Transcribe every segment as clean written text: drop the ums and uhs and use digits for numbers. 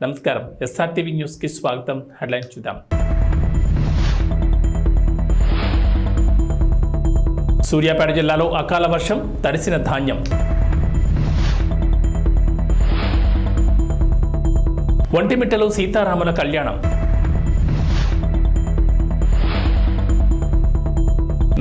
నమస్కారం, ఎస్ఆర్టీవీ న్యూస్కి స్వాగతం. హెడ్లైన్స్ చూద్దాం. సూర్యాపేట జిల్లాలో అకాల వర్షం, తడిసిన ధాన్యం. ఒంటిమిట్టలో సీతారాముల కళ్యాణం.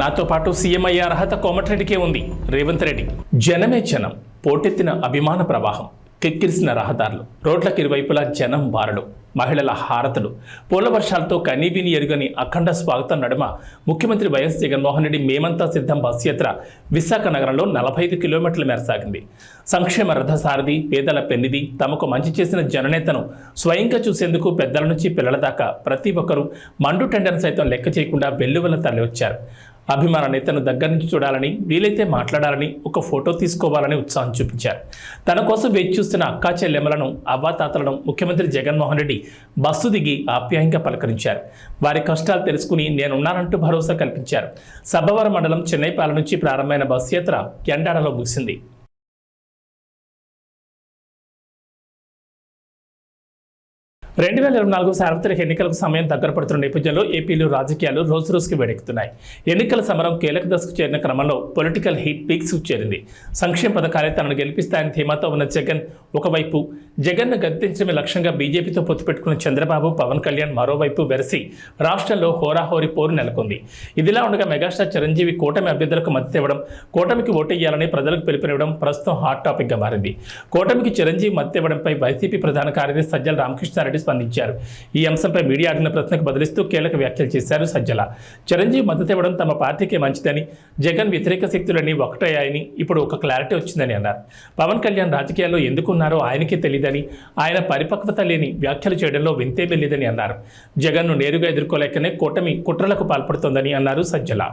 నాతో పాటు సీఎం అయ్యే అర్హత కోమటిరెడ్డికే ఉంది. రేవంత్ రెడ్డి. జనమే జనం, పోటెత్తిన అభిమాన ప్రవాహం, కిక్కిరిసిన రహదారులు, రోడ్లకు ఇరువైపులా జనం బారలు, మహిళల హారతులు, పూల వర్షాలతో కనీవిని ఎరుగని అఖండ స్వాగతం నడుమ ముఖ్యమంత్రి వైఎస్ జగన్మోహన్ రెడ్డి మేమంతా సిద్ధం బస్ యాత్ర విశాఖ నగరంలో 45 కిలోమీటర్ల మేర సాగింది. సంక్షేమ రథసారథి, పేదల పెన్నిది, తమకు మంచి చేసిన జననేతను స్వయంగా చూసేందుకు పెద్దల నుంచి పిల్లల దాకా ప్రతి ఒక్కరూ మండు టెండర్ను సైతం లెక్క చేయకుండా వెల్లువల తరలివచ్చారు. అభిమాన నేతను దగ్గర నుంచి చూడాలని, వీలైతే మాట్లాడాలని, ఒక ఫోటో తీసుకోవాలని ఉత్సాహం చూపించారు. తన కోసం వేచి చూస్తున్న అక్కా చెల్లెమ్మలను, అవ్వాతాతలను ముఖ్యమంత్రి జగన్మోహన్ రెడ్డి బస్సు దిగి ఆప్యాయంగా పలకరించారు. వారి కష్టాలు తెలుసుకుని నేనున్నానంటూ భరోసా కల్పించారు. సబ్బవరం మండలం చెన్నైపాలెం నుంచి ప్రారంభమైన బస్సు యాత్ర ఎండాడలో ముగిసింది. 2024 సార్వత్రిక ఎన్నికలకు సమయం దగ్గర పడుతున్న నేపథ్యంలో ఏపీలో రాజకీయాలు రోజురోజుకి వేడెక్కుతున్నాయి. ఎన్నికల సమరం కీలక దశకు చేరిన క్రమంలో పొలిటికల్ హీట్ పీక్స్కు చేరింది. సంక్షేమ పథకాలే తనను గెలిపిస్తాయని ధీమాతో ఉన్న జగన్ ఒకవైపు, జగన్ను గద్దెంచడమే లక్ష్యంగా బీజేపీతో పొత్తు పెట్టుకున్న చంద్రబాబు, పవన్ కళ్యాణ్ మరోవైపు వెరసి రాష్ట్రంలో హోరాహోరీ పోరు నెలకొంది. ఇదిలా ఉండగా మెగాస్టార్ చిరంజీవి కూటమి అభ్యర్థులకు మద్దతు ఇవ్వడం, కూటమికి ఓటేయాలని ప్రజలకు పిలుపునివ్వడం ప్రస్తుతం హాట్ టాపిక్గా మారింది. కూటమికి చిరంజీవి మద్దతు ఇవ్వడంపై వైసీపీ ప్రధాన కార్యదర్శి సజ్జల రామకృష్ణారెడ్డి స్పందించారు. ఈ అంశంపై మీడియా అడిగిన ప్రశ్నకు బదిలిస్తూ కీలక వ్యాఖ్యలు చేశారు సజ్జల. చిరంజీవి మద్దతు ఇవ్వడం తమ పార్టీకే మంచిదని, జగన్ వ్యతిరేక శక్తులన్నీ ఒకటయ్యాయని ఇప్పుడు ఒక క్లారిటీ వచ్చిందని అన్నారు. పవన్ కళ్యాణ్ రాజకీయాల్లో ఎందుకున్నారో ఆయనకే తెలియదని, ఆయన పరిపక్వత లేని వ్యాఖ్యలు చేయడంలో వింతేమీ లేదని అన్నారు. జగన్ను నేరుగా ఎదుర్కోలేకనే కూటమి కుట్రలకు పాల్పడుతోందని అన్నారు సజ్జల.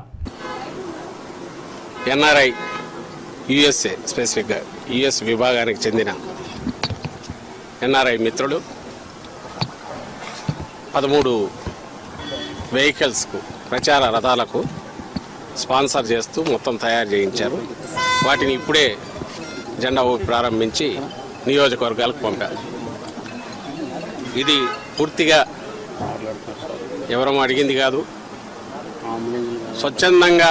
ఎన్ఆర్ఐ యుఎస్ఏ స్పెసిఫిక్గా యుఎస్ విభాగానికి చెందిన ఎన్ఆర్ఐ మిత్రులు 13 వెహికల్స్కు, ప్రచార రథాలకు స్పాన్సర్ చేస్తూ మొత్తం తయారు చేయించారు. వాటిని ఇప్పుడే జెండా ఊపి ప్రారంభించి నియోజకవర్గాలకు పంపారు. ఇది పూర్తిగా ఎవరూ అడిగింది కాదు. స్వచ్ఛందంగా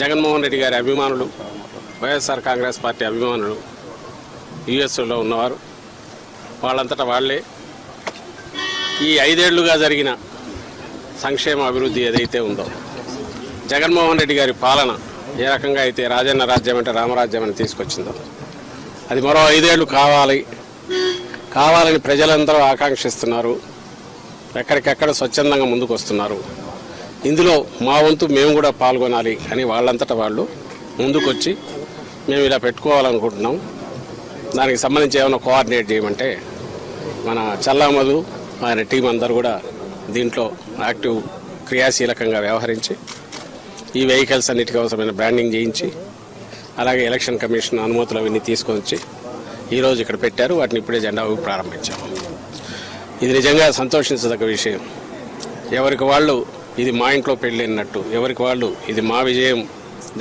జగన్మోహన్ రెడ్డి గారి అభిమానులు, వైఎస్ఆర్ కాంగ్రెస్ పార్టీ అభిమానులు యుఎస్లో ఉన్నవారు వాళ్ళంతటా వాళ్లే ఈ 5 ఏళ్లుగా జరిగిన సంక్షేమ అభివృద్ధి ఏదైతే ఉందో, జగన్మోహన్ రెడ్డి గారి పాలన ఏ రకంగా అయితే రాజన్న రాజ్యం అంటే రామరాజ్యం అని తీసుకొచ్చిందో, అది మరో 5 ఏళ్ళు కావాలని ప్రజలందరూ ఆకాంక్షిస్తున్నారు. ఎక్కడికెక్కడ స్వచ్ఛందంగా ముందుకు వస్తున్నారు. ఇందులో మా వంతు మేము కూడా పాల్గొనాలి అని వాళ్ళంతటా వాళ్ళు ముందుకొచ్చి మేము ఇలా పెట్టుకోవాలనుకుంటున్నాం, దానికి సంబంధించి ఏమైనా కోఆర్డినేట్ చేయమంటే మన చల్లామధు ఆయన టీం అందరూ కూడా దీంట్లో యాక్టివ్ క్రియాశీలకంగా వ్యవహరించి ఈ వెహికల్స్ అన్నిటికీ అవసరమైన బ్రాండింగ్ చేయించి, అలాగే ఎలక్షన్ కమిషన్ అనుమతులు అవన్నీ తీసుకొని వచ్చి ఈరోజు ఇక్కడ పెట్టారు. వాటిని ఇప్పుడే జెండా ఊపి ప్రారంభించాము. ఇది నిజంగా సంతోషించదగ్గ విషయం. ఎవరికి వాళ్ళు ఇది మా ఇంట్లో పెళ్ళినట్టు, ఎవరికి వాళ్ళు ఇది మా విజయం,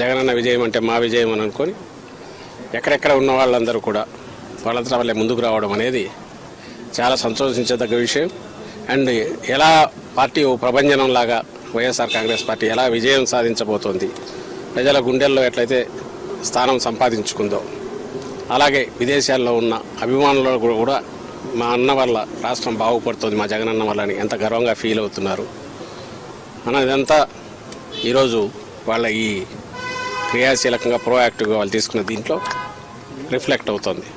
జగనన్న విజయం అంటే మా విజయం అని అనుకొని ఎక్కడెక్కడ ఉన్న వాళ్ళందరూ కూడా వాళ్ళంతా వాళ్ళే ముందుకు రావడం అనేది చాలా సంతోషించదగ్గ విషయం. అండ్ ఎలా పార్టీ ఓ ప్రభంజనంలాగా వైఎస్ఆర్ కాంగ్రెస్ పార్టీ ఎలా విజయం సాధించబోతోంది, ప్రజల గుండెల్లో ఎట్లయితే స్థానం సంపాదించుకుందో, అలాగే విదేశాల్లో ఉన్న అభిమానులు కూడా మా అన్న వల్ల రాష్ట్రం బాగుపడుతుంది, మా జగనన్న వల్ల అని ఎంత గర్వంగా ఫీల్ అవుతున్నారు అన్నదంతా ఈరోజు వాళ్ళ ఈ క్రియాశీలకంగా ప్రోయాక్టివ్గా వాళ్ళు తీసుకున్న దీంట్లో రిఫ్లెక్ట్ అవుతుంది.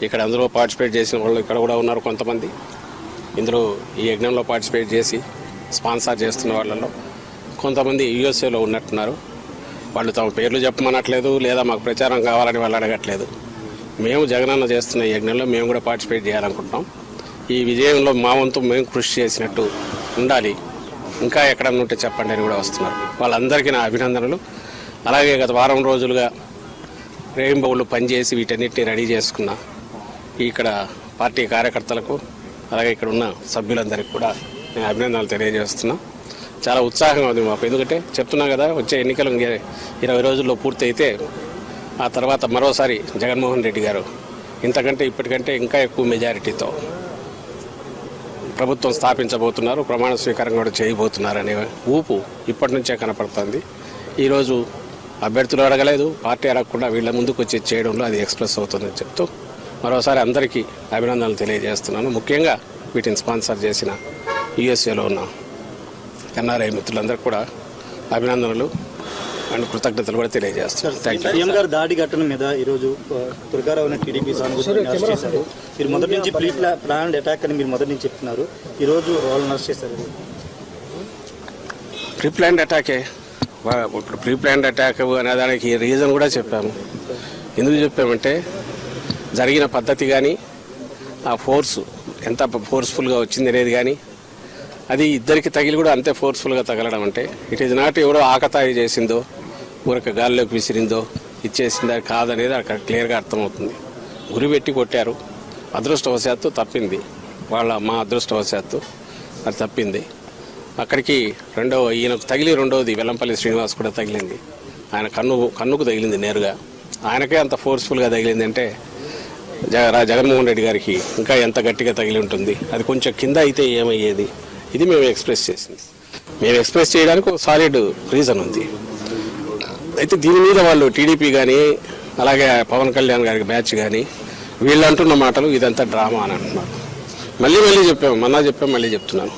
ఇక్కడ అందులో పార్టిసిపేట్ చేసిన వాళ్ళు ఇక్కడ కూడా ఉన్నారు కొంతమంది. ఇందులో ఈ యజ్ఞంలో పార్టిసిపేట్ చేసి స్పాన్సర్ చేస్తున్న వాళ్ళలో కొంతమంది యుఎస్ఏలో ఉన్నట్టున్నారు. వాళ్ళు తమ పేర్లు చెప్పమనట్లేదు, లేదా మాకు ప్రచారం కావాలని వాళ్ళు అడగట్లేదు. మేము జగనన్న చేస్తున్న ఈ యజ్ఞంలో మేము కూడా పార్టిసిపేట్ చేయాలనుకుంటున్నాం. ఈ విజయంలో మా వంతు మేము కృషి చేసినట్టు ఉండాలి, ఇంకా ఎక్కడన్నా ఉంటే చెప్పండి అని కూడా వస్తున్నారు. వాళ్ళందరికీ నా అభినందనలు. అలాగే గత వారం రోజులుగా రేయింబౌళ్ళు పనిచేసి వీటన్నిటిని రెడీ చేసుకున్న ఇక్కడ పార్టీ కార్యకర్తలకు, అలాగే ఇక్కడ ఉన్న సభ్యులందరికీ కూడా నేను అభినందనలు తెలియజేస్తున్నా. చాలా ఉత్సాహంగా ఉంది మాకు. ఎందుకంటే చెప్తున్నా కదా, వచ్చే ఎన్నికలు 20 రోజుల్లో పూర్తి అయితే ఆ తర్వాత మరోసారి జగన్మోహన్ రెడ్డి గారు ఇంతకంటే ఇప్పటికంటే ఇంకా ఎక్కువ మెజారిటీతో ప్రభుత్వం స్థాపించబోతున్నారు, ప్రమాణ స్వీకారం కూడా చేయబోతున్నారు అనే ఊపు ఇప్పటి నుంచే కనపడుతుంది. ఈరోజు అభ్యర్థులు అడగలేదు, పార్టీ అడగకుండా వీళ్ళ ముందుకు వచ్చి చేయడంలో అది ఎక్స్ప్రెస్ అవుతుందని చెప్తూ మరోసారి అందరికీ అభినందనలు తెలియజేస్తున్నాను. ముఖ్యంగా వీటిని స్పాన్సర్ చేసిన యూఎస్ఏలో ఉన్న ఎన్ఆర్ఐ మిత్రులందరికీ కూడా అభినందనలు అండ్ కృతజ్ఞతలు కూడా తెలియజేస్తున్నారు. Thank you. సీఎం గారు దాడి ఘటన మీద ఈరోజు దుర్గారావు అనే టీడీపీ సానుభూతిని అరెస్ట్ చేశారు. మీరు మొదటి నుంచి ప్రీ ప్లాన్డ్ అటాక్ అని మీరు మొదటి నుంచి చెప్తున్నారు. ఈరోజు వాళ్ళని అరెస్ట్ చేశారు. ప్రీ ప్లాన్డ్ అటాకే. ఇప్పుడు ప్రీ ప్లాన్డ్ అటాక్ అనే దానికి రీజన్ కూడా చెప్పాము. ఎందుకు చెప్పామంటే జరిగిన పద్ధతి కానీ ఆ ఫోర్స్ ఎంత ఫోర్స్ఫుల్గా వచ్చింది అనేది కానీ అది ఇద్దరికి తగిలి కూడా అంతే ఫోర్స్ఫుల్గా తగలడం అంటే ఇట్ ఈజ్ నాట్ ఎవరో ఆకతాయి చేసిందో ఊరక గాల్లోకి విసిరిందో ఇచ్చేసిందో కాదనేది అక్కడ క్లియర్గా అర్థమవుతుంది. గురి పెట్టి కొట్టారు, అదృష్టవశాత్తు తప్పింది, మా అదృష్టవశాత్తు అది తప్పింది. అక్కడికి ఈయనకు తగిలి రెండవది వెల్లంపల్లి శ్రీనివాస్ కూడా తగిలింది. ఆయన కన్నుకు తగిలింది నేరుగా. ఆయనకే అంత ఫోర్స్ఫుల్గా తగిలింది అంటే జగన్మోహన్ రెడ్డి గారికి ఇంకా ఎంత గట్టిగా తగిలి ఉంటుంది. అది కొంచెం కింద అయితే ఏమయ్యేది, ఇది మేము ఎక్స్ప్రెస్ చేసింది. మేము ఎక్స్ప్రెస్ చేయడానికి ఒక సాలిడ్ రీజన్ ఉంది. అయితే దీని మీద వాళ్ళు టీడీపీ కానీ అలాగే పవన్ కళ్యాణ్ గారికి బ్యాచ్ కానీ వీళ్ళు అంటున్న మాటలు ఇదంతా డ్రామా అని అంటున్నారు. మళ్ళీ చెప్పాము, మళ్ళీ చెప్తున్నాను,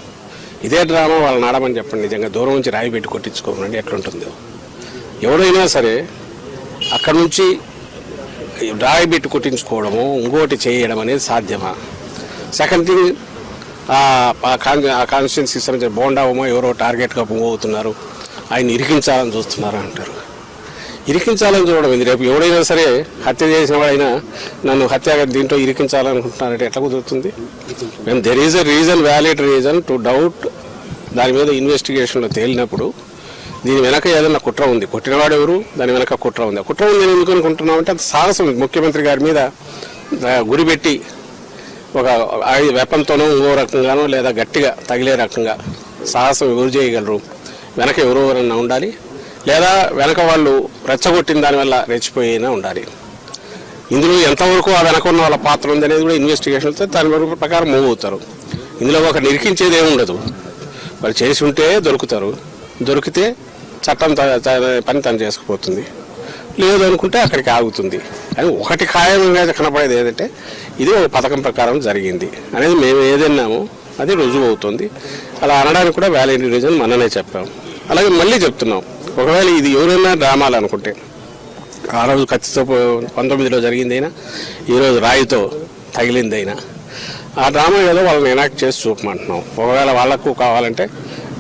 ఇదే డ్రామా వాళ్ళని ఆడమని చెప్పండి. నిజంగా దూరం నుంచి రాయి పెట్టి కొట్టించుకోమండి ఎట్లుంటుందో. ఎవరైనా సరే అక్కడ నుంచి రాయి పెట్టి కొట్టించుకోవడము ఇంకోటి చేయడం అనేది సాధ్యమా? సెకండ్ థింగ్, ఆ కాన్స్టిట్యున్సీకి సంబంధించిన బోండావమో ఎవరో టార్గెట్గా పోతున్నారు, ఆయన ఇరికించాలని చూస్తున్నారు అంటారు. ఇరికించాలని చూడడం ఇది. రేపు ఎవడైనా సరే హత్య చేసిన వాడైనా నన్ను దీంట్లో ఇరికించాలనుకుంటున్నారంటే ఎట్లా కుదురుతుంది? మేము there is a reason, valid reason to doubt. దాని మీద ఇన్వెస్టిగేషన్లో తేలినప్పుడు దీని వెనక ఏదైనా కుట్ర ఉంది, కొట్టినవాడు ఎవరు, దాని వెనక కుట్ర ఉంది. ఆ కుట్ర ఉంది నేను ఎందుకు అనుకుంటున్నామంటే అది సాహసం. ముఖ్యమంత్రి గారి మీద గురిపెట్టి ఒక వెపన్తోనో ఇంకో రకంగానో లేదా గట్టిగా తగిలే రకంగా సాహసం ఎవరు చేయగలరు? వెనక ఎవరెవరన్నా ఉండాలి, లేదా వెనక వాళ్ళు రెచ్చగొట్టిన దానివల్ల రెచ్చిపోయినా ఉండాలి. ఇందులో ఎంతవరకు ఆ వెనక ఉన్న వాళ్ళ పాత్ర ఉంది అనేది కూడా ఇన్వెస్టిగేషన్తో దాని వరకు ప్రకారం మూవ్ అవుతారు. ఇందులో ఒక నిరికించేది ఏమి ఉండదు. వాళ్ళు చేసి ఉంటే దొరుకుతారు, దొరికితే చట్టం పని తను చేసుకుపోతుంది, లేదు అనుకుంటే అక్కడికి ఆగుతుంది. అని ఒకటి ఖాయంగా కనపడేది ఏంటంటే ఇది ఒక పథకం ప్రకారం జరిగింది అనేది మేము ఏదన్నామో అది రుజువు అవుతుంది. అలా అనడానికి కూడా వ్యాలిడ్ రీజన్ మననే చెప్పాం. అలాగే మళ్ళీ చెప్తున్నాం, ఒకవేళ ఇది ఎవరైనా డ్రామాలు అనుకుంటే ఆ రోజు కత్తితో 19లో జరిగిందైనా ఈరోజు రాయితో తగిలిందైనా ఆ డ్రామా ఏదో వాళ్ళని ఎనాక్ట్ చేసి చూపమంటున్నాం. ఒకవేళ వాళ్లకు కావాలంటే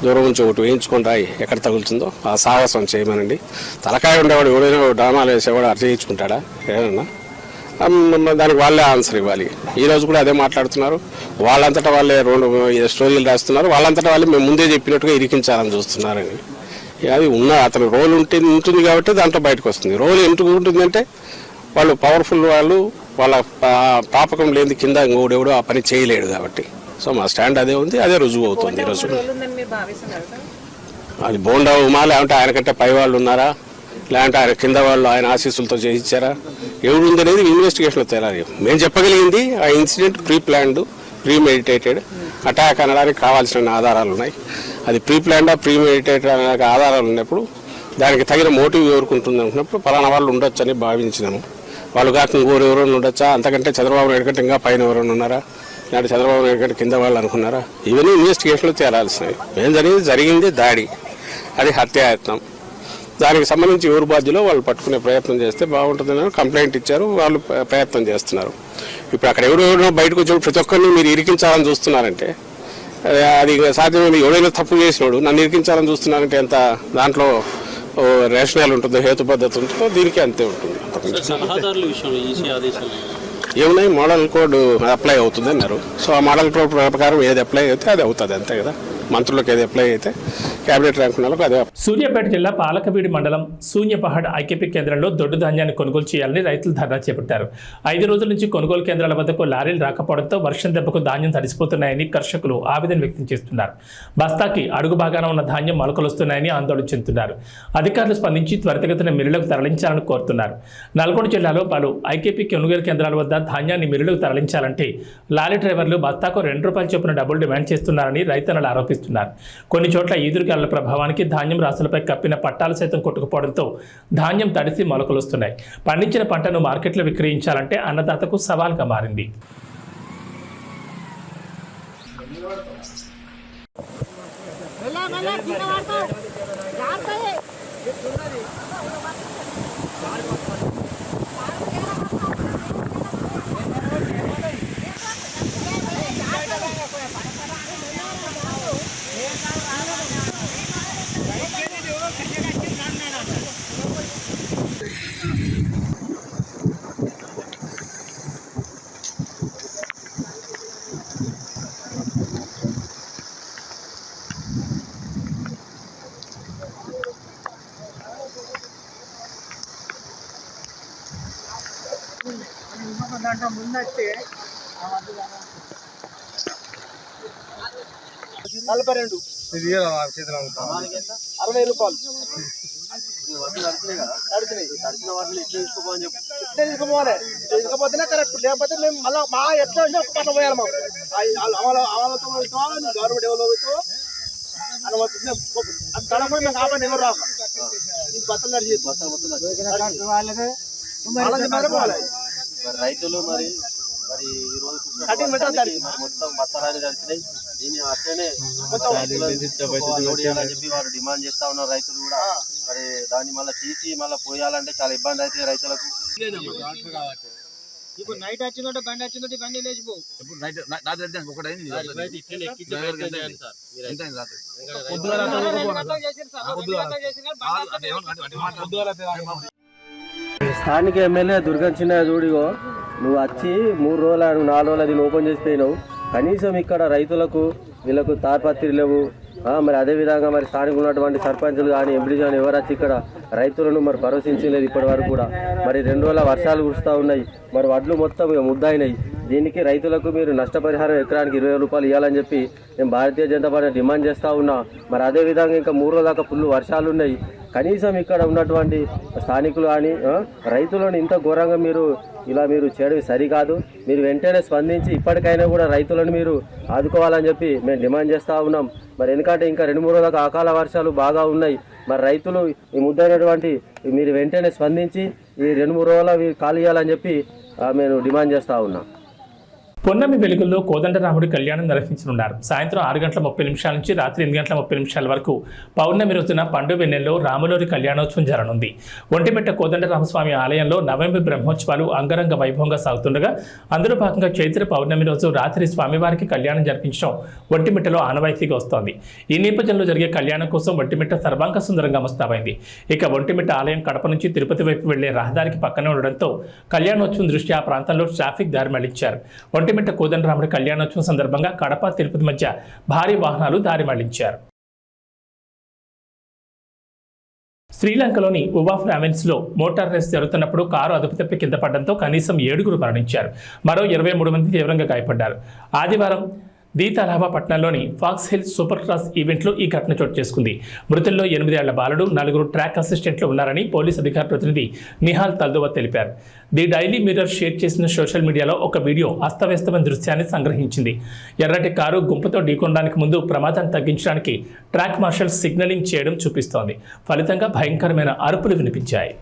దూరం నుంచి ఒకటి వేయించుకొని రాయి ఎక్కడ తగులుతుందో ఆ సాహసం చేయమనండి. తలకాయ ఉండేవాడు ఎవడైనా డ్రామాలు వేసేవాడు అర్థం చేయించుకుంటాడా? ఏదన్నా దానికి వాళ్ళే ఆన్సర్ ఇవ్వాలి. ఈరోజు కూడా అదే మాట్లాడుతున్నారు. వాళ్ళంతటా వాళ్ళే 2 స్టోరీలు రాస్తున్నారు. వాళ్ళంతటా వాళ్ళే మేము ముందే చెప్పినట్టుగా ఇరికించాలని చూస్తున్నారని. అది అతని రోల్ ఉంటుంది కాబట్టి దాంట్లో బయటకు వస్తుంది. రోల్ ఎందుకు ఉంటుందంటే వాళ్ళు పవర్ఫుల్, వాళ్ళ పాపకం లేని కింద ఇంకోడెవడో ఆ పని చేయలేడు కాబట్టి. సో మా స్టాండ్ అదే ఉంది, అదే రుజువు అవుతుంది ఈరోజు. అది బోండా ఉమా, లేదంటే ఆయనకంటే పై వాళ్ళు ఉన్నారా, లేదంటే ఆయన కింద వాళ్ళు ఆయన ఆశీస్సులతో చేయించారా, ఎవరు ఉందనేది ఇన్వెస్టిగేషన్లో తేలాలి. మేము చెప్పగలిగింది ఆ incident pre planned, pre meditated attack అనడానికి కావాల్సిన ఆధారాలు ఉన్నాయి. అది ప్రీ ప్లాన్డా ప్రీ మెడిటేటెడ్ అనే ఆధారాలు ఉన్నప్పుడు దానికి తగిన మోటివ్ ఎవరికి ఉంటుంది అనుకున్నప్పుడు పలానా వాళ్ళు ఉండొచ్చు అని భావించినాము. వాళ్ళు కాక ఇంకోరెవరైనా ఉండొచ్చా, అంతకంటే చంద్రబాబు నాయుడు కంటే ఇంకా పైన ఎవరైనా ఉన్నారా, లేదంటే చంద్రబాబు నాయుడు కంటే కింద వాళ్ళు అనుకున్నారా, ఇవన్నీ ఇన్వెస్టిగేషన్లో తేలాల్సినవి. మేము జరిగింది దాడి, అది హత్యాయత్నం. దానికి సంబంధించి ఎవరు బాధ్యులో వాళ్ళు పట్టుకునే ప్రయత్నం చేస్తే బాగుంటుందని కంప్లైంట్ ఇచ్చారు, వాళ్ళు ప్రయత్నం చేస్తున్నారు. ఇప్పుడు అక్కడ ఎవరెవరో బయటకు వచ్చి ప్రతి ఒక్కరిని మీరు ఇరికించాలని చూస్తున్నారంటే అది సాధ్యమే. ఎవరైనా తప్పు చేసినాడు నన్ను ఇరికించాలని చూస్తున్నారంటే ఎంత దాంట్లో రేషనల్ ఉంటుందో, హేతుబద్ధత ఉంటుందో, దీనికి అంతే ఉంటుంది. ఏమున్నాయి, మోడల్ కోడ్ అప్లై అవుతుంది అన్నారు. సో ఆ మోడల్ కోడ్ ప్రకారం ఏది అప్లై అయితే అది అవుతుంది, అంతే కదా. మంత్రులకు ఏది అప్లై అయితే క్యాబినెట్ ర్యాంక్ ఉన్న వాళ్ళకి అదే. సూర్యాపేట జిల్లా పాలకవీడి మండలం శూన్యపహాడ్ ఐకేపీ కేంద్రంలో దొడ్డు ధాన్యాన్ని కొనుగోలు చేయాలని రైతులు ధర్నా చేపట్టారు. 5 రోజుల నుంచి కొనుగోలు కేంద్రాల వద్దకు లారీలు రాకపోవడంతో వర్షం దెబ్బకు ధాన్యం తడిసిపోతున్నాయని కర్షకులు ఆవేదన వ్యక్తం చేస్తున్నారు. బస్తాకి అడుగు భాగాన ఉన్న ధాన్యం మొలకలొస్తున్నాయని ఆందోళన చెందుతున్నారు. అధికారులు స్పందించి త్వరితగతిన మిల్లులకు తరలించాలని కోరుతున్నారు. నల్గొండ జిల్లాలో పలు ఐకేపీ కొనుగోలు కేంద్రాల వద్ద ధాన్యాన్ని మిల్లులకు తరలించాలంటే లారీ డ్రైవర్లు బస్తాకు ₹2 చొప్పున డబ్బులు డిమాండ్ చేస్తున్నారని రైతన్నలు ఆరోపిస్తున్నారు. కొన్ని చోట్ల ఈదురుగాలుల ప్రభావానికి ధాన్యం రాసులపై కప్పిన పట్టాలు సైతం కొట్టుకుపోవడంతో ధాన్యం తడిసి మొలకలొస్తున్నాయి. పండించిన పంటను మార్కెట్లో విక్రయించాలంటే అన్నదాతకు సవాల్గా మారింది. దాంట్లో ముందైతే 42 ఇది ₹60 తడిచిన వాటిని ఇట్లా తీసుకోపోని చెప్పి తీసుకోపోతేనే కరెక్ట్. లేకపోతే మేము మళ్ళీ మా ఎట్లా పట్ల పోయాలి. మాకు గవర్నమెంట్ ఎవరు అనుమతి తడపోయి మేము కాబట్టి ఎవరు రాక ఈ బట్టలు నడిచి రైతులు మరి ఈ రోజు మొత్తం బత్తరాన్ని తడిచినాయి. దీన్ని అట్లనే అని చెప్పి వారు డిమాండ్ చేస్తా ఉన్నారు. రైతులు కూడా మరి దాన్ని మళ్ళీ తీసి మళ్ళీ పోయాలంటే చాలా ఇబ్బంది అవుతుంది రైతులకు. ఇప్పుడు నైట్ వచ్చిందంటే బండి వచ్చిందంటే బండి లేచిపోవు. స్థానిక ఎమ్మెల్యే దుర్గం చిన్న చూడిగో నువ్వు వచ్చి 3 రోజులు 4 రోజులు అది ఓపెన్ చేసిపోయినావు. కనీసం ఇక్కడ రైతులకు వీళ్ళకు తార్పత్రి లేవు. మరి అదేవిధంగా మరి స్థానిక ఉన్నటువంటి సర్పంచులు కానీ ఎంపీలు కానీ ఎవరు వచ్చి ఇక్కడ రైతులను మరి పరోసించలేదు ఇప్పటి వరకు కూడా. మరి 2 రోజుల వర్షాలు కురుస్తూ ఉన్నాయి. మరి వడ్లు మొత్తం ముద్దాయినాయి. దీనికి రైతులకు మీరు నష్టపరిహారం ఎకరానికి ₹20 ఇవ్వాలని చెప్పి మేము భారతీయ జనతా పార్టీ డిమాండ్ చేస్తూ ఉన్నాం. మరి అదేవిధంగా ఇంకా 3 రోజుల దాకా ఫుల్ వర్షాలు ఉన్నాయి. కనీసం ఇక్కడ ఉన్నటువంటి స్థానికులు కానీ రైతులను ఇంత ఘోరంగా మీరు చేయడం సరికాదు. మీరు వెంటనే స్పందించి ఇప్పటికైనా కూడా రైతులను మీరు ఆదుకోవాలని చెప్పి మేము డిమాండ్ చేస్తూ ఉన్నాం. మరి ఎందుకంటే ఇంకా 2-3 రోజుల దాకా అకాల వర్షాలు బాగా ఉన్నాయి. మరి రైతులు ఈ ముద్దైనటువంటి మీరు వెంటనే స్పందించి ఈ 2-3 రోజుల ఖాళీ చేయాలని చెప్పి మేము డిమాండ్ చేస్తూ ఉన్నాం. పొన్నమి వెలుగుల్లో కోదండరాముడి కళ్యాణం నిర్వహించనున్నారు. సాయంత్రం 6:30 నుంచి రాత్రి 8:30 వరకు పౌర్ణమి రోజున పండు వెన్నెల్లో రాములోరి కళ్యాణోత్సవం జరగనుంది. ఒంటిమిట్ట కోదండరామస్వామి ఆలయంలో నవమి బ్రహ్మోత్సవాలు అంగరంగ వైభవంగా సాగుతుండగా అందులో భాగంగా చైత్ర పౌర్ణమి రోజు రాత్రి స్వామివారికి కళ్యాణం జరిపించడం ఒంటిమిట్టలో ఆనవాయితీగా వస్తోంది. ఈ నేపథ్యంలో జరిగే కళ్యాణం కోసం ఒంటిమిట్ట సర్వాంగ సుందరంగా ముస్తాబైంది. ఇక ఒంటిమిట్ట ఆలయం కడప నుంచి తిరుపతి వైపు వెళ్లే రహదారికి పక్కనే ఉండడంతో కళ్యాణోత్సవం దృష్ట్యా ఆ ప్రాంతంలో ట్రాఫిక్ దారి మళ్లించారు. ఒంటిమిట్ట కోదండరాముడి కళ్యాణోత్సవం సందర్భంగా కడప తిరుపతి మధ్య భారీ వాహనాలు దారి మళ్లించారు. శ్రీలంకలోని ఉవా ప్రావిన్స్లో మోటార్ రేస్ జరుగుతున్నప్పుడు కారు అదుపు తప్పి కింద పడడంతో కనీసం 7 మరణించారు. మరో 23 మంది తీవ్రంగా గాయపడ్డారు. ఆదివారం దీతలావా పట్టణంలోని ఫాక్స్ హిల్ సూపర్ క్రాస్ ఈవెంట్లో ఈ ఘటన చోటు చేసుకుంది. మృతుల్లో 8 ఏళ్ల బాలుడు, 4 ట్రాక్ అసిస్టెంట్లు ఉన్నారని పోలీస్ అధికార ప్రతినిధి నిహాల్ తల్దువా తెలిపారు. ది డైలీ మిర్రర్ షేర్ చేసిన సోషల్ మీడియాలో ఒక వీడియో అస్తవ్యస్తమైన దృశ్యాన్ని సంగ్రహించింది. ఎర్రటి కారు గుంపుతో ఢీకొనడానికి ముందు ప్రమాదాన్ని తగ్గించడానికి ట్రాక్ మార్షల్ సిగ్నలింగ్ చేయడం చూపిస్తోంది. ఫలితంగా భయంకరమైన అరుపులు వినిపించాయి.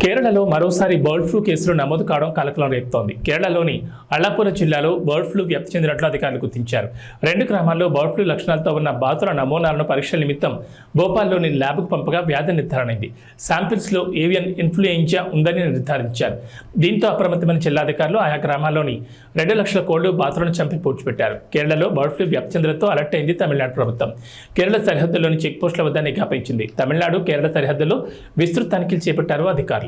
కేరళలో మరోసారి బర్డ్ ఫ్లూ కేసులు నమోదు కావడం కలకలం రేపుతోంది. కేరళలోని అల్లాపుర జిల్లాలో బర్డ్ ఫ్లూ వ్యాప్తి చెందినట్లు అధికారులు గుర్తించారు. 2 గ్రామాల్లో బర్డ్ ఫ్లూ లక్షణాలతో ఉన్న బాతుల నమూనాలను పరీక్షల నిమిత్తం భోపాల్లోని ల్యాబ్కు పంపగా వ్యాధి నిర్ధారణైంది. శాంపిల్స్లో ఏవియన్ ఇన్ఫ్లుయెంజా ఉందని నిర్ధారించారు. దీంతో అప్రమత్తమైన జిల్లాధికారులు ఆయా గ్రామాల్లోని 2 లక్షల కోళ్లు బాతులను చంపి పూడ్చిపెట్టారు. కేరళలో బర్డ్ ఫ్లూ వ్యాప్తి చెందడంతో అలర్ట్ అయింది తమిళనాడు ప్రభుత్వం. కేరళ సరిహద్దుల్లోని చెక్పోస్టుల వద్ద నిఘా పెంచింది. తమిళనాడు కేరళ సరిహద్దుల్లో విస్తృత తనిఖీలు చేపట్టారు అధికారులు.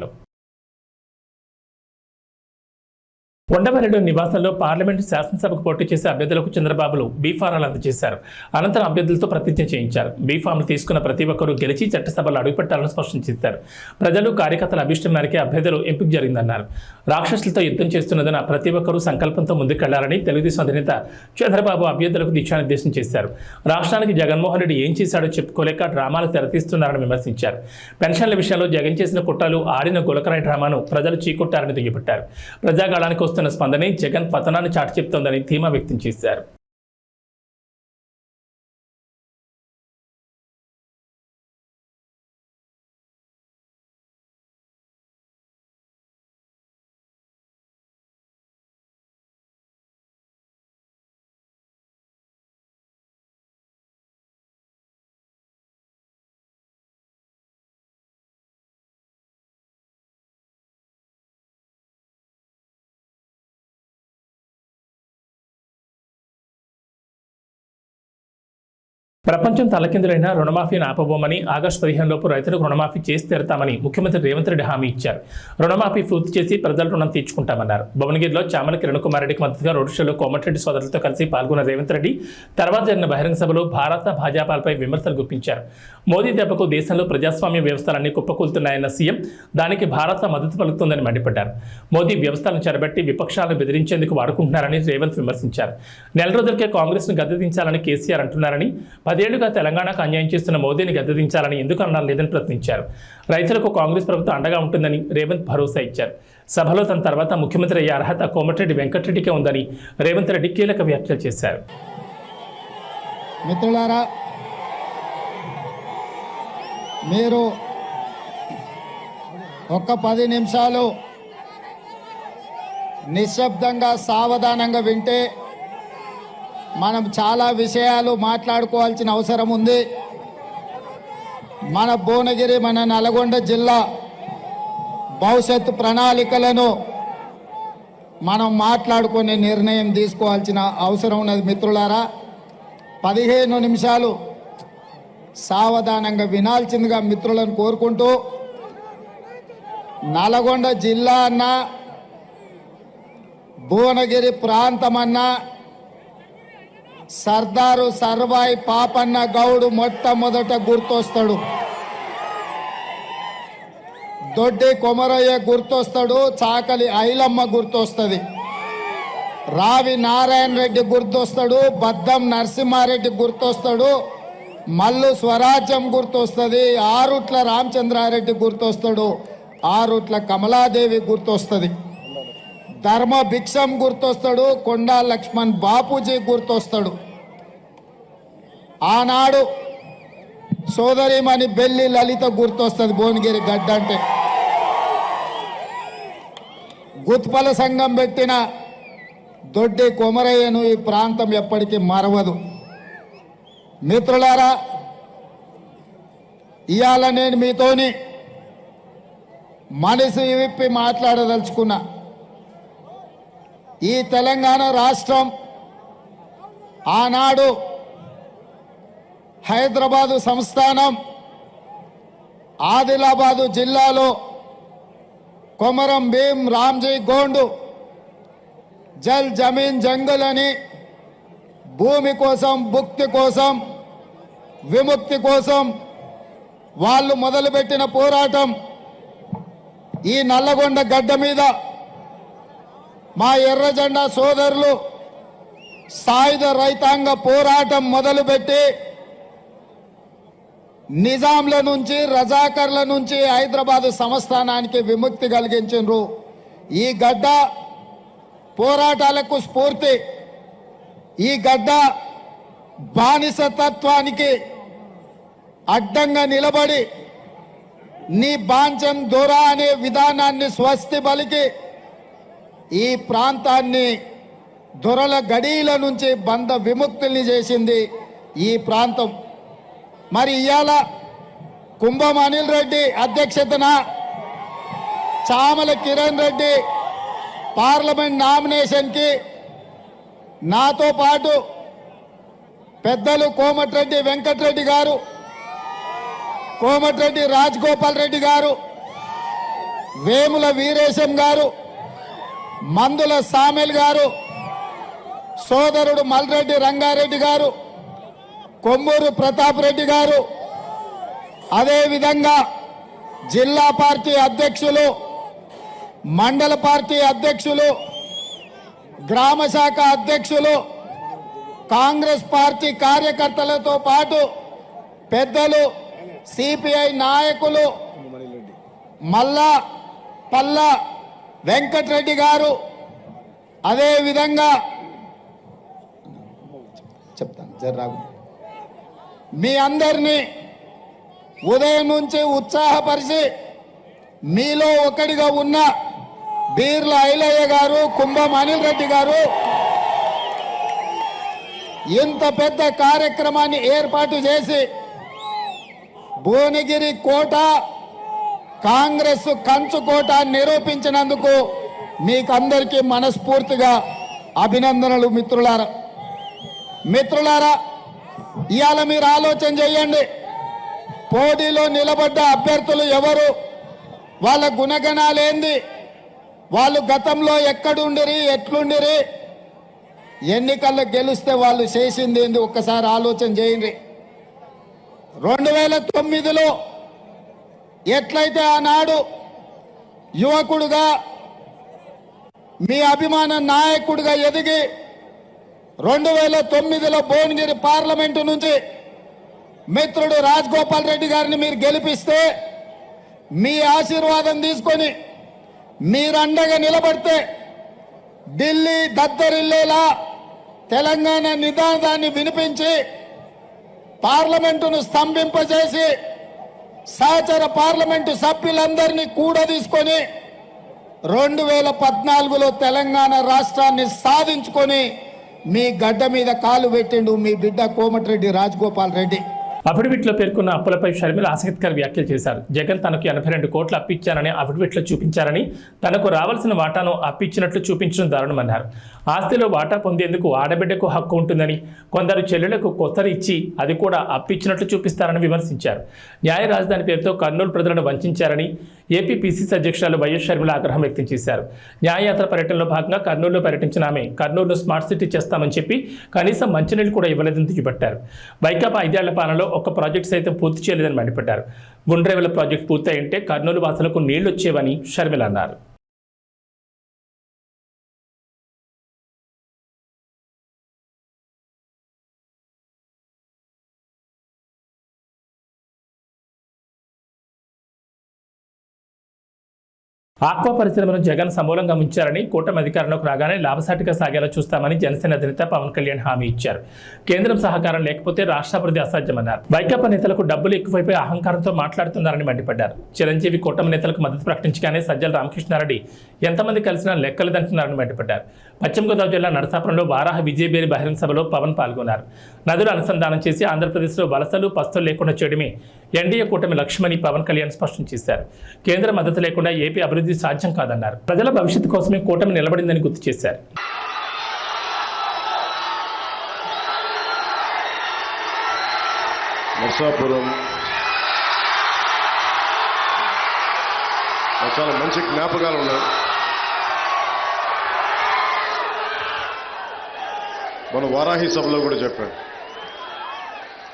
ఉండవల్లిలో నివాసంలో పార్లమెంటు శాసనసభకు పోటీ చేసే అభ్యర్థులకు చంద్రబాబులు బీఫారాలు అందజేశారు. అనంతరం అభ్యర్థులతో ప్రతిజ్ఞ చేయించారు. బీఫామ్లు తీసుకున్న ప్రతి ఒక్కరూ గెలిచి చట్టసభలో అడుగుపెట్టాలని స్పష్టం చేశారు. ప్రజలు కార్యకర్తల అభిష్టం మేరకే అభ్యర్థులు ఎంపిక జరిగిందన్నారు. రాక్షసులతో యుద్ధం చేస్తున్నదన్న ప్రతి ఒక్కరూ సంకల్పంతో ముందుకెళ్లాలని తెలుగుదేశం అధినేత చంద్రబాబు అభ్యర్థులకు దిశానిర్దేశం చేశారు. రాష్ట్రానికి జగన్మోహన్ రెడ్డి ఏం చేశాడో చెప్పుకోలేక డ్రామాలు తెరతీస్తున్నారని విమర్శించారు. పెన్షన్ల విషయంలో జగన్ చేసిన కుట్రలు ఆడిన గులకరాయి డ్రామాను ప్రజలు చీకొట్టారని దుయ్యబట్టారు. ప్రజాగాళానికి వస్తున్న స్పందనే జగన్ పతనాన్ని చాటి చెప్తోందని ధీమా వ్యక్తం చేశారు. ప్రపంచం తలకిందులైన రుణమాఫీని ఆపబోమని, ఆగస్టు 15 లోపు రైతులకు రుణమాఫీ చేసి తీరతామని ముఖ్యమంత్రి రేవంత్ రెడ్డి హామీ ఇచ్చారు. రుణమాఫీ పూర్తి చేసి ప్రజల రుణం తీర్చుకుంటామన్నారు. భువనగిరిలో చామల కిరణ్ కుమార్ రెడ్డికి మద్దతుగా రోడ్ షోలో కోమటిరెడ్డి సోదరులతో కలిసి పాల్గొన్న రేవంత్ రెడ్డి తర్వాత జరిగిన బహిరంగ సభలో భారత భాజపాలపై విమర్శలు గుప్పించారు. మోదీ దెబ్బకు దేశంలో ప్రజాస్వామ్య వ్యవస్థలన్నీ కుప్పకూలుతున్నాయన్న సీఎం దానికి భారత మద్దతు పలుకుతుందని మండిపడ్డారు. మోదీ వ్యవస్థలను చెరబెట్టి విపక్షాలను బెదిరించేందుకు వాడుకుంటున్నారని రేవంత్ విమర్శించారు. నెల రోజులకే కాంగ్రెస్ను గద్దెదించాలని కేసీఆర్ అంటున్నారని, 10 ఏళ్లుగా తెలంగాణకు అన్యాయం చేస్తున్న మోదీని గద్దెదించాలని ఎందుకు అన్నారు లేదని ప్రశ్నించారు. రైతులకు కాంగ్రెస్ ప్రభుత్వం అండగా ఉంటుందని రేవంత్ భరోసా ఇచ్చారు. సభలో తన తర్వాత ముఖ్యమంత్రి అయ్యే అర్హత కోమటిరెడ్డి వెంకటరెడ్డికే ఉందని రేవంత్ రెడ్డి కీలక వ్యాఖ్యలు చేశారు. మిత్రులారా, మీరు ఒక్క 10 నిమిషాలు నిశ్శబ్దంగా సావధానంగా వింటే మనం చాలా విషయాలు మాట్లాడుకోవాల్సిన అవసరం ఉంది. మన భువనగిరి, మన నల్గొండ జిల్లా భవిష్యత్తు ప్రణాళికలను మనం మాట్లాడుకునే నిర్ణయం తీసుకోవాల్సిన అవసరం ఉన్నది. మిత్రులారా, 15 నిమిషాలు సావధానంగా వినాల్సిందిగా మిత్రులను కోరుకుంటూ, నల్గొండ జిల్లా అన్నా, భువనగిరి ప్రాంతమన్నా సర్దారు సర్వాయి పాపన్న గౌడు మొట్టమొదట గుర్తొస్తాడు. దొడ్డి కొమరయ్య గుర్తొస్తాడు, చాకలి ఐలమ్మ గుర్తొస్తుంది, రావి నారాయణ రెడ్డి గుర్తొస్తాడు, బద్దం నరసింహారెడ్డి గుర్తొస్తాడు, మల్లు స్వరాజ్యం గుర్తొస్తుంది, ఆరుట్ల రామచంద్రారెడ్డి గుర్తొస్తాడు, ఆరుట్ల కమలాదేవి గుర్తొస్తుంది, ధర్మ భిక్షం గుర్తొస్తాడు, కొండా లక్ష్మణ్ బాపూజీ గుర్తొస్తాడు. ఆనాడు సోదరిమణి బెల్లి లలిత గుర్తొస్తుంది. భువనగిరి గడ్డ అంటే గుత్పల సంఘం పెట్టిన దొడ్డి కొమరయ్యను ఈ ప్రాంతం ఎప్పటికీ మరవదు. మిత్రులారా, ఇవాళ నేను మీతోని మనసు విప్పి మాట్లాడదలుచుకున్నా. ఈ తెలంగాణ రాష్ట్రం ఆనాడు హైదరాబాదు సంస్థానం ఆదిలాబాదు జిల్లాలో కొమరం భీం రామ్జీ గోండు జల్ జమీన్ జంగల్ అని భూమి కోసం, భుక్తి కోసం, విముక్తి కోసం వాళ్ళు మొదలుపెట్టిన పోరాటం ఈ నల్లగొండ గడ్డ మీద మా ఎర్రజెండా సోదరులు సాయుధ రైతాంగ పోరాటం మొదలుపెట్టి నిజాంల నుంచి, రజాకర్ల నుంచి హైదరాబాదు సంస్థానానికి విముక్తి కలిగించారు. ఈ గడ్డ పోరాటాలకు స్ఫూర్తి. ఈ గడ్డ బానిసతత్వానికి అడ్డంగా నిలబడి నీ బాంచం దొర అనే విధానాన్ని స్వస్తి పలికి ఈ ప్రాంతాన్ని దొరల గడీల నుంచి బంధ విముక్తుల్ని చేసింది ఈ ప్రాంతం. మరి ఇవాళ కుంభం అనిల్ రెడ్డి అధ్యక్షతన చామల కిరణ్ రెడ్డి పార్లమెంట్ నామినేషన్కి నాతో పాటు పెద్దలు కోమటిరెడ్డి వెంకటరెడ్డి గారు, కోమటిరెడ్డి రాజగోపాల్ రెడ్డి గారు, వేముల వీరేశం గారు, మందుల సామెల్ గారు, సోదరుడు మల్రెడ్డి రంగారెడ్డి గారు, కొమ్మూరు ప్రతాప్ రెడ్డి గారు, అదేవిధంగా జిల్లా పార్టీ అధ్యక్షులు, మండల పార్టీ అధ్యక్షులు, గ్రామ శాఖ అధ్యక్షులు, కాంగ్రెస్ పార్టీ కార్యకర్తలతో పాటు పెద్దలు, సిపిఐ నాయకులు మల్లా పల్లా వెంకటరెడ్డి గారు, అదేవిధంగా చెప్తాను జర్రాగు, మీ అందరినీ ఉదయం నుంచి ఉత్సాహపరిచి మీలో ఒకటిగా ఉన్న బీర్ల ఐలయ్య గారు, కుంభం అనిల్ రెడ్డి గారు ఇంత పెద్ద కార్యక్రమాన్ని ఏర్పాటు చేసి భువనగిరి కోట కాంగ్రెస్ కంచుకోట నిరూపించినందుకు మీకందరికీ మనస్ఫూర్తిగా అభినందనలు. మిత్రులారా, ఇవాళ మీరు ఆలోచన చేయండి, పోటీలో నిలబడ్డ అభ్యర్థులు ఎవరు, వాళ్ళ గుణగణాలేంది, వాళ్ళు గతంలో ఎక్కడుండిరి, ఎట్లుండిరి, ఎన్నికల్లో గెలిస్తే వాళ్ళు చేసింది ఏంది ఒక్కసారి ఆలోచన చేయండి. 2009లో ఎట్లయితే ఆనాడు యువకుడుగా మీ అభిమాన నాయకుడిగా ఎదిగి 2009లో భువనగిరి పార్లమెంటు నుంచి మిత్రుడు రాజగోపాల్ రెడ్డి గారిని మీరు గెలిపిస్తే, మీ ఆశీర్వాదం తీసుకొని మీరు అండగా నిలబడితే ఢిల్లీ దద్దరిల్లేలా తెలంగాణ నినాదాన్ని వినిపించి పార్లమెంటును స్తంభింపజేసి సహచర పార్లమెంటు సభ్యులందరినీ కూడా తీసుకొని 2014లో తెలంగాణ రాష్ట్రాన్ని సాధించుకొని మీ గడ్డ మీద కాలు పెట్టిండు మీ బిడ్డ కోమటిరెడ్డి రాజగోపాల్ రెడ్డి. అఫిడవిట్లో పేర్కొన్న అప్పులపై షర్మిల ఆసక్తికర వ్యాఖ్యలు చేశారు. జగన్ తనకు 82 కోట్లు అప్పిచ్చారని అఫిడవిట్లో చూపించారని, తనకు రావాల్సిన వాటాను అప్పిచ్చినట్లు చూపించడం దారుణమన్నారు. ఆస్తిలో వాటా పొందేందుకు ఆడబిడ్డకు హక్కు ఉంటుందని, కొందరు చెల్లెలకు కొత్తరు ఇచ్చి అది కూడా అప్పిచ్చినట్లు చూపిస్తారని విమర్శించారు. న్యాయ రాజధాని పేరుతో కర్నూలు ప్రజలను వంచారని ఏపీ పిసిసి అధ్యక్షురాలు వైఎస్ షర్మిల ఆగ్రహం వ్యక్తం చేశారు. న్యాయయాత్ర పర్యటనలో భాగంగా కర్నూలులో పర్యటించిన ఆమె కర్నూలును స్మార్ట్ సిటీ చేస్తామని చెప్పి కనీసం మంచినీళ్ళు కూడా ఇవ్వలేదని దుయ్యబట్టారు. వైకాపా 5 ఏళ్ల పాలనలో ఒక్క ప్రాజెక్టు సైతం పూర్తి చేయలేదని మండిపడ్డారు. గుండ్రేవల ప్రాజెక్టు పూర్తయింటే కర్నూలు వాసులకు నీళ్లు వచ్చేవని షర్మిల అన్నారు. ఆక్వా పరిశ్రమను జగన్ సమూలంగా ముంచారని, కూటమి అధికారంలోకి రాగానే లాభసాటిగా సాగేలా చూస్తామని జనసేన అధినేత పవన్ కళ్యాణ్ హామీ ఇచ్చారు. కేంద్రం సహకారం లేకపోతే రాష్ట్రాభివృద్ధి అసాధ్యమన్నారు. వైకాపా నేతలకు డబ్బులు ఎక్కువైపోయి అహంకారంతో మాట్లాడుతున్నారని మండిపడ్డారు. చిరంజీవి కూటమి నేతలకు మద్దతు ప్రకటించగానే సజ్జల రామకృష్ణారెడ్డి ఎంతమంది కలిసినా లెక్కలేదంటున్నారని మండిపడ్డారు. పశ్చిమ గోదావరి జిల్లా నరసాపురంలో వారాహ విజయబేరి బహిరంగ సభలో పవన్ పాల్గొన్నారు. నదులు అనుసంధానం చేసి ఆంధ్రప్రదేశ్లో వలసలు పస్తులు లేకుండా చేయడమే ఎన్డీఏ కూటమి లక్ష్యమని పవన్ కళ్యాణ్ స్పష్టం చేశారు. కేంద్ర మద్దతు లేకుండా ఏపీ అభివృద్ధి సాధ్యం కాదన్నారు. ప్రజల భవిష్యత్తు కోసమే కూటమి నిలబడిందని గుర్తు చేశారు. నరసాపురం చాలా మంచి జ్ఞాపకాలు ఉన్నాయి. మన వారాహి సభలో కూడా చెప్పాను,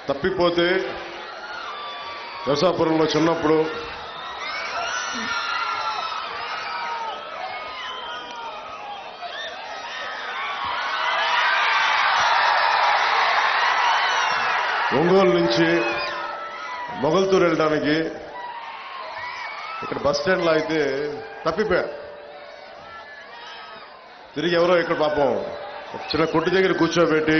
తప్పిపోతే నరసాపురంలో చిన్నప్పుడు ఒంగోలు నుంచి మొగల్తూరు వెళ్ళడానికి ఇక్కడ బస్ స్టాండ్లో అయితే తప్పిపోయా. తిరిగి ఎవరో ఇక్కడ పాపం చిన్న కొట్టు దగ్గర కూర్చోబెట్టి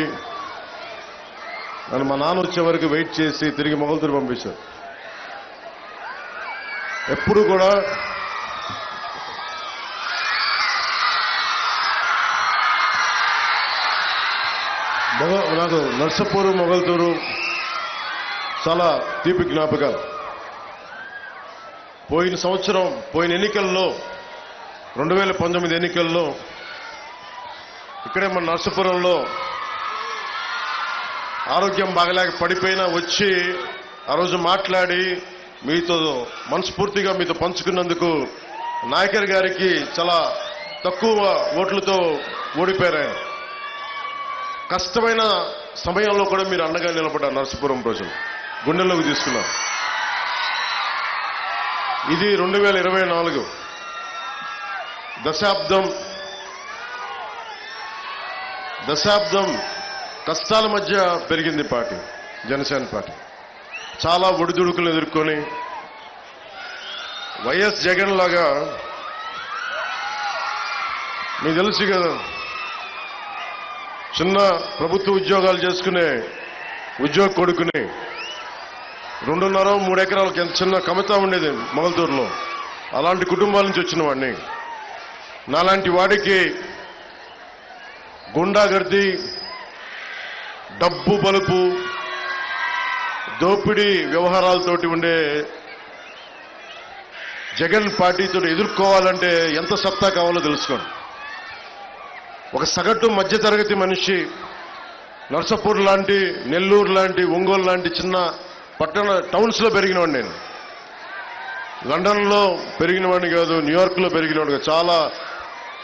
నన్ను మా నాన్న వచ్చే వరకు వెయిట్ చేసి తిరిగి మొగల్తూరు పంపించారు. ఎప్పుడు కూడా నాకు నర్సపూరు మొగల్తూరు చాలా తీపి జ్ఞాపకాలు. పోయిన సంవత్సరం ఎన్నికల్లో 2019 ఎన్నికల్లో ఇక్కడే మన నర్సపురంలో ఆరోగ్యం బాగలేక పడిపోయినా వచ్చి ఆ రోజు మాట్లాడి మీతో మనస్ఫూర్తిగా మీతో పంచుకున్నందుకు నాయకర్ గారికి చాలా తక్కువ ఓట్లతో ఓడిపోయారు ఆయన. కష్టమైన సమయంలో కూడా మీరు అండగా నిలబడ్డారు. నర్సపురం ప్రజలు గుండెల్లోకి తీసుకున్నారు. ఇది 2024 దశాబ్దం కష్టాల మధ్య పెరిగింది పార్టీ, జనసేన పార్టీ. చాలా ఒడిదుడుకులు ఎదుర్కొని వైఎస్ జగన్ లాగా మీకు తెలుసు కదా, చిన్న ప్రభుత్వ ఉద్యోగాలు చేసుకునే ఉద్యోగ కొడుకుని 2.5-3 ఎకరాలకు ఎంత చిన్న కమితా ఉండేది మొగల్తూరులో. అలాంటి కుటుంబాల నుంచి వచ్చిన వాడిని. నాలాంటి వాడికి గుండాగర్ది, డబ్బు బలుపు, దోపిడీ వ్యవహారాలతోటి ఉండే జగన్ పార్టీతో ఎదుర్కోవాలంటే ఎంత సత్తా కావాలో తెలుసుకోండి. ఒక సగటు మధ్యతరగతి మనిషి నర్సపూర్ లాంటి, నెల్లూరు లాంటి, ఒంగోలు లాంటి చిన్న పట్టణ టౌన్స్లో పెరిగినవాడిని నేను. లండన్లో పెరిగినవాడిని కాదు, న్యూయార్క్లో పెరిగినవాడు కాదు, చాలా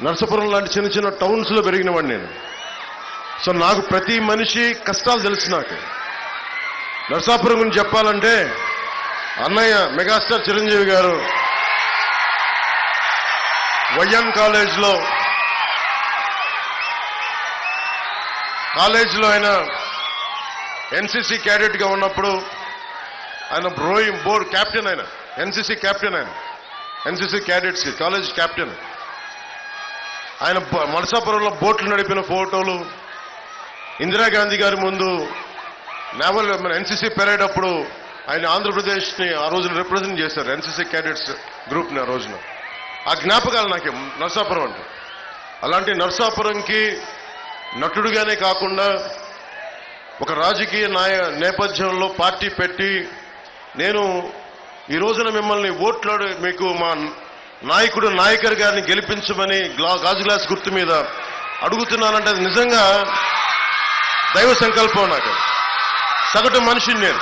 నర్సపురం లాంటి చిన్న చిన్న టౌన్స్లో పెరిగినవాడిని నేను. సో నాకు ప్రతి మనిషి కష్టాలు తెలుసు. నాకు నర్సాపురం గురించి చెప్పాలంటే అన్నయ్య మెగాస్టార్ చిరంజీవి గారు వైఎన్ కాలేజ్లో ఆయన ఎన్సీసీ క్యాడెట్గా ఉన్నప్పుడు ఆయన రోయింగ్ బోర్డ్ క్యాప్టెన్, ఆయన ఎన్సీసీ క్యాప్టెన్, ఆయన ఎన్సీసీ క్యాడెట్స్ కాలేజ్ క్యాప్టెన్. ఆయన నరసాపురంలో బోట్లు నడిపిన ఫోటోలు, ఇందిరాగాంధీ గారి ముందు నేవల్ ఎన్సీసీ పెరేడ్ అప్పుడు ఆయన ఆంధ్రప్రదేశ్ని ఆ రోజున రిప్రజెంట్ చేశారు, ఎన్సీసీ క్యాడెట్స్ గ్రూప్ని ఆ రోజున. ఆ జ్ఞాపకాలు నాకు నరసాపురం అంటే. అలాంటి నరసాపురంకి నటుడుగానే కాకుండా ఒక రాజకీయ నేపథ్యంలో పార్టీ పెట్టి నేను ఈ రోజున మిమ్మల్ని ఓట్లాడు మీకు మా నాయకుడు నాయకర్ గారిని గెలిపించమని గాజు గ్లాస్ గుర్తు మీద అడుగుతున్నానంటే అది నిజంగా దైవ సంకల్పం. నాకు సగటు మనిషిని నేను.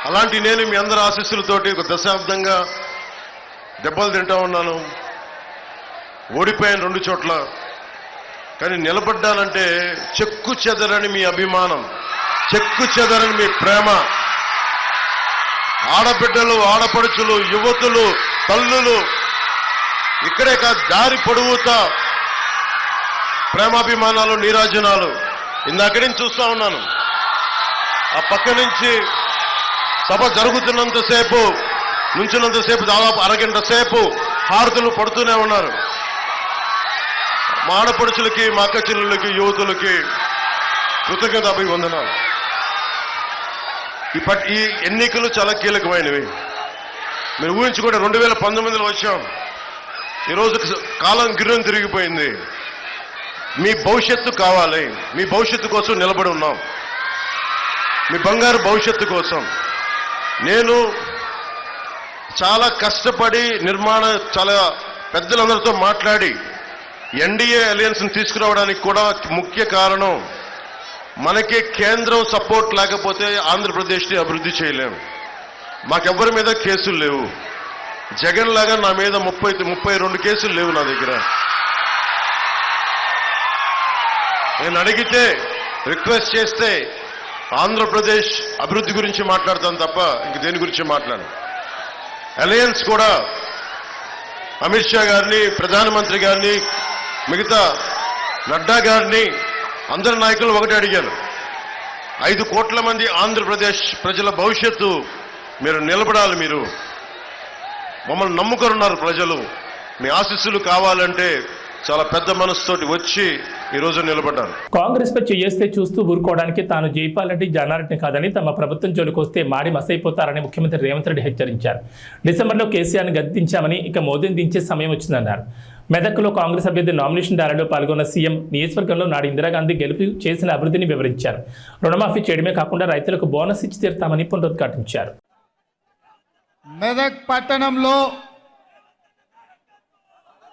అలాంటి నేను మీ అందరి ఆశీస్సులతోటి ఒక దశాబ్దంగా దెబ్బలు తింటా ఉన్నాను. ఓడిపోయాను 2 చోట్ల. కానీ నిలబడ్డానంటే చెక్కు చెదరని మీ అభిమానం, చెక్కు చెదరని మీ ప్రేమ, ఆడబిడ్డలు, ఆడపడుచులు, యువతులు, తల్లులు, ఇక్కడే కాదు దారి పొడుగుతా ప్రేమాభిమానాలు, నీరాజనాలు. ఇందాక నుంచి చూస్తా ఉన్నాను. ఆ పక్క నుంచి సభ జరుగుతున్నంతసేపు, నుంచినంతసేపు దాదాపు అరగంట సేపు హారతులు పడుతూనే ఉన్నారు. మా ఆడపడుచులకి, మా అక్క చెల్లెళ్ళకి, యువతులకి కృతజ్ఞత అభివందనాలు. ఈ ఎన్నికలు చాలా కీలకమైనవి. మీరు ఊహించుకుంటే 2019లో వచ్చాం. ఈరోజు కాలం గిర్రం తిరిగిపోయింది. మీ భవిష్యత్తు కావాలి. మీ భవిష్యత్తు కోసం నిలబడి ఉన్నాం. మీ బంగారు భవిష్యత్తు కోసం. నేను చాలా కష్టపడి చాలా పెద్దలందరితో మాట్లాడి ఎన్డీఏ అలయన్స్ని తీసుకురావడానికి కూడా ముఖ్య కారణం మనకి కేంద్రం సపోర్ట్ లేకపోతే ఆంధ్రప్రదేశ్ని అభివృద్ధి చేయలేము. మాకెవ్వరి మీద కేసులు లేవు. జగన్ లాగా నా మీద 32 కేసులు లేవు నా దగ్గర. నేను అడిగితే, రిక్వెస్ట్ చేస్తే ఆంధ్రప్రదేశ్ అభివృద్ధి గురించి మాట్లాడతాను తప్ప ఇంక దేని గురించి మాట్లాడను. అలయన్స్ కూడా అమిత్ షా గారిని, ప్రధానమంత్రి గారిని, మిగతా నడ్డా గారిని, అందరి నాయకులు ఒకటి అడిగాను. 5 కోట్ల మంది ఆంధ్రప్రదేశ్ ప్రజల భవిష్యత్తు మీరు నిలబడాలి. మీరు మమ్మల్ని నమ్ముకొనున్నారు ప్రజలు. మీ ఆశీస్సులు కావాలంటే చాలా పెద్ద మనసుతోటి వచ్చి ఈరోజు నిలబడ్డాను. కాంగ్రెస్ పై చేస్తే చూస్తూ ఊరుకోవడానికి తాను జైపాల్ రెడ్డి జానారెడ్డిని కాదని తమ ప్రభుత్వం జోలికి వస్తే మాడి మసైపోతారని ముఖ్యమంత్రి రేవంత్ రెడ్డి హెచ్చరించారు. డిసెంబర్లో కేసీఆర్ను గద్దించామని ఇక మోదీని దించే సమయం వచ్చిందన్నారు. మెదక్లో కాంగ్రెస్ అభ్యర్థి నామినేషన్ ర్యాలీలో పాల్గొన్న సీఎం నియోజకవర్గంలో నాడు ఇందిరాగాంధీ గెలుపు చేసిన అభివృద్ధిని వివరించారు. రుణమాఫీ చేయడమే కాకుండా రైతులకు బోనస్ ఇచ్చి తీరుతామని పునరుద్ఘాటించారు. మెదక్ పట్టణంలో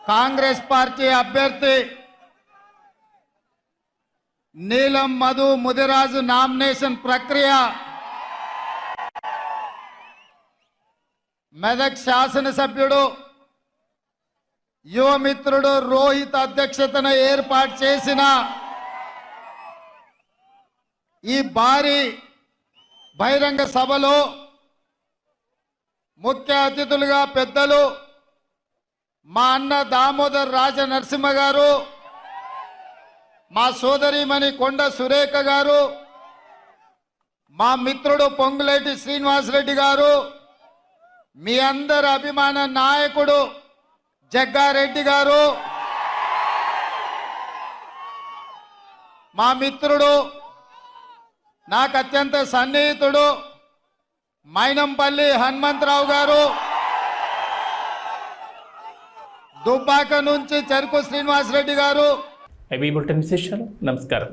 కాంగ్రెస్ పార్టీ అభ్యర్థి నీలం మధు ముదిరాజు నామినేషన్ ప్రక్రియ మెదక్ శాసనసభ్యుడు యువమిత్రుడు రోహిత్ అధ్యక్షతన ఏర్పాటు చేసిన ఈ భారీ బహిరంగ సభలో ముఖ్య అతిథులుగా పెద్దలు మా అన్న దామోదర్ రాజ నరసింహ గారు, మా సోదరిమణి కొండ సురేఖ గారు, మా మిత్రుడు పొంగులేటి శ్రీనివాసరెడ్డి గారు, మీ అందరి అభిమాన నాయకుడు జగ్గారెడ్డి గారు, మా మిత్రుడు నాకు అత్యంత సన్నిహితుడు మైనంపల్లి హనుమంతరావు గారు, దుబ్బాక నుంచి చెరుకు శ్రీనివాసరెడ్డి గారు. బులెటిన్ విశేషాలు. నమస్కారం.